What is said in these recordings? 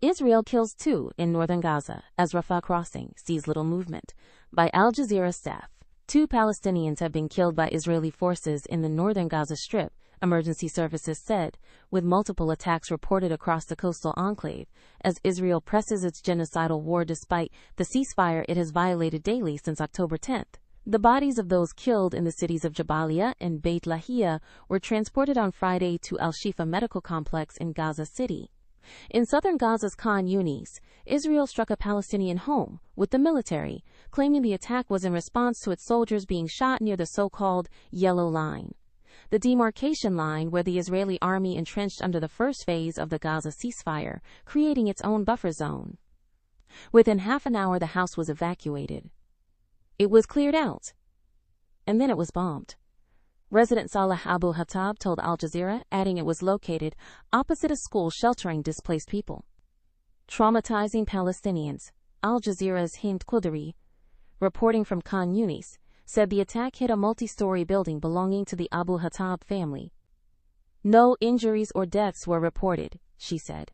Israel kills 2 in northern Gaza as Rafah crossing sees little movement. By Al Jazeera staff, 2 Palestinians have been killed by Israeli forces in the northern Gaza Strip, emergency services said, with multiple attacks reported across the coastal enclave as Israel presses its genocidal war despite the ceasefire it has violated daily since October 10th. The bodies of those killed in the cities of Jabalia and Beit Lahia were transported on Friday to Al-Shifa Medical Complex in Gaza City. In southern Gaza's Khan Yunis, Israel struck a Palestinian home, with the military claiming the attack was in response to its soldiers being shot near the so-called Yellow Line, the demarcation line where the Israeli army entrenched under the first phase of the Gaza ceasefire, creating its own buffer zone. Within half an hour, the house was evacuated. It was cleared out, and then it was bombed. Resident Salah Abu Hattab told Al Jazeera, adding it was located opposite a school sheltering displaced people. Traumatizing Palestinians. Al Jazeera's Hind Qudri, reporting from Khan Yunis, said the attack hit a multi-story building belonging to the Abu Hattab family. No injuries or deaths were reported, she said.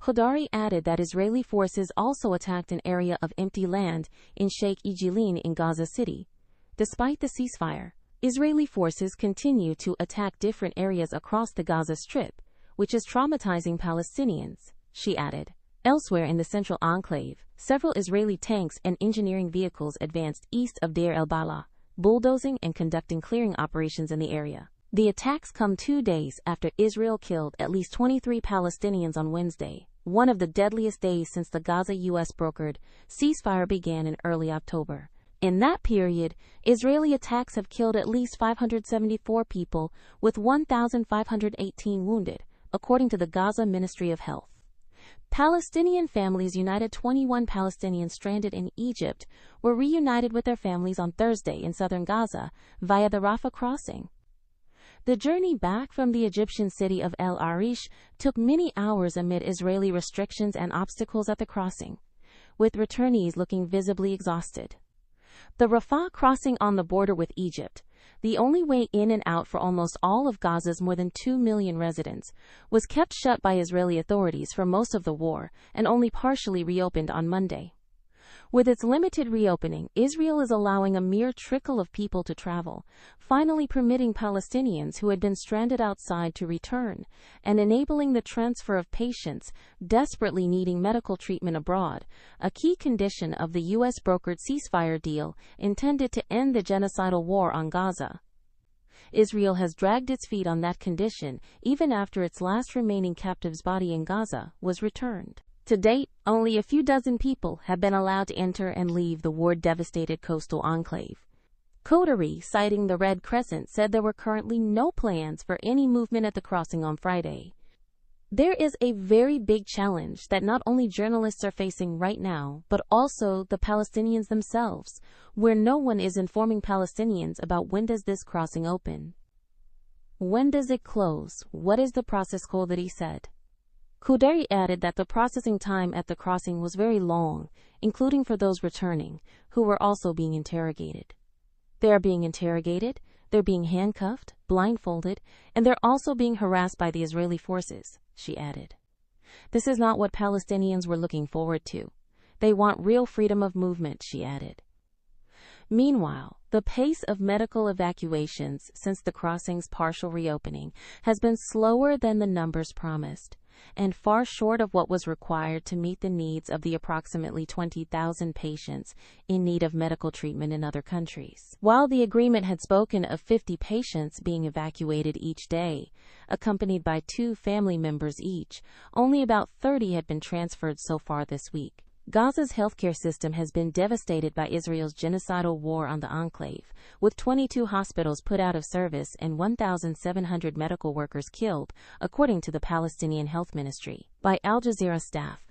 Khudari added that Israeli forces also attacked an area of empty land in Sheikh Ejilin in Gaza City. Despite the ceasefire, Israeli forces continue to attack different areas across the Gaza Strip, which is traumatizing Palestinians, she added. Elsewhere in the central enclave, several Israeli tanks and engineering vehicles advanced east of Deir el-Balah, bulldozing and conducting clearing operations in the area. The attacks come 2 days after Israel killed at least 23 Palestinians on Wednesday, one of the deadliest days since the Gaza-U.S. brokered ceasefire began in early October. In that period, Israeli attacks have killed at least 574 people, with 1,518 wounded, according to the Gaza Ministry of Health. Palestinian Families United. 21 Palestinians stranded in Egypt were reunited with their families on Thursday in southern Gaza via the Rafah crossing. The journey back from the Egyptian city of El Arish took many hours amid Israeli restrictions and obstacles at the crossing, with returnees looking visibly exhausted. The Rafah crossing on the border with Egypt, the only way in and out for almost all of Gaza's more than 2 million residents, was kept shut by Israeli authorities for most of the war and only partially reopened on Monday. With its limited reopening, Israel is allowing a mere trickle of people to travel, finally permitting Palestinians who had been stranded outside to return, and enabling the transfer of patients desperately needing medical treatment abroad, a key condition of the U.S.-brokered ceasefire deal intended to end the genocidal war on Gaza. Israel has dragged its feet on that condition even after its last remaining captive's body in Gaza was returned. To date, only a few dozen people have been allowed to enter and leave the war-devastated coastal enclave. Qudri, citing the Red Crescent, said there were currently no plans for any movement at the crossing on Friday. There is a very big challenge that not only journalists are facing right now, but also the Palestinians themselves, where no one is informing Palestinians about when does this crossing open. When does it close? What is the process? Qudri said. Qudri added that the processing time at the crossing was very long, including for those returning, who were also being interrogated. They are being interrogated, they're being handcuffed, blindfolded, and they're also being harassed by the Israeli forces, she added. This is not what Palestinians were looking forward to. They want real freedom of movement, she added. Meanwhile, the pace of medical evacuations since the crossing's partial reopening has been slower than the numbers promised, and far short of what was required to meet the needs of the approximately 20,000 patients in need of medical treatment in other countries. While the agreement had spoken of 50 patients being evacuated each day, accompanied by 2 family members each, only about 30 had been transferred so far this week. Gaza's healthcare system has been devastated by Israel's genocidal war on the enclave, with 22 hospitals put out of service and 1,700 medical workers killed, according to the Palestinian Health Ministry. By Al Jazeera staff,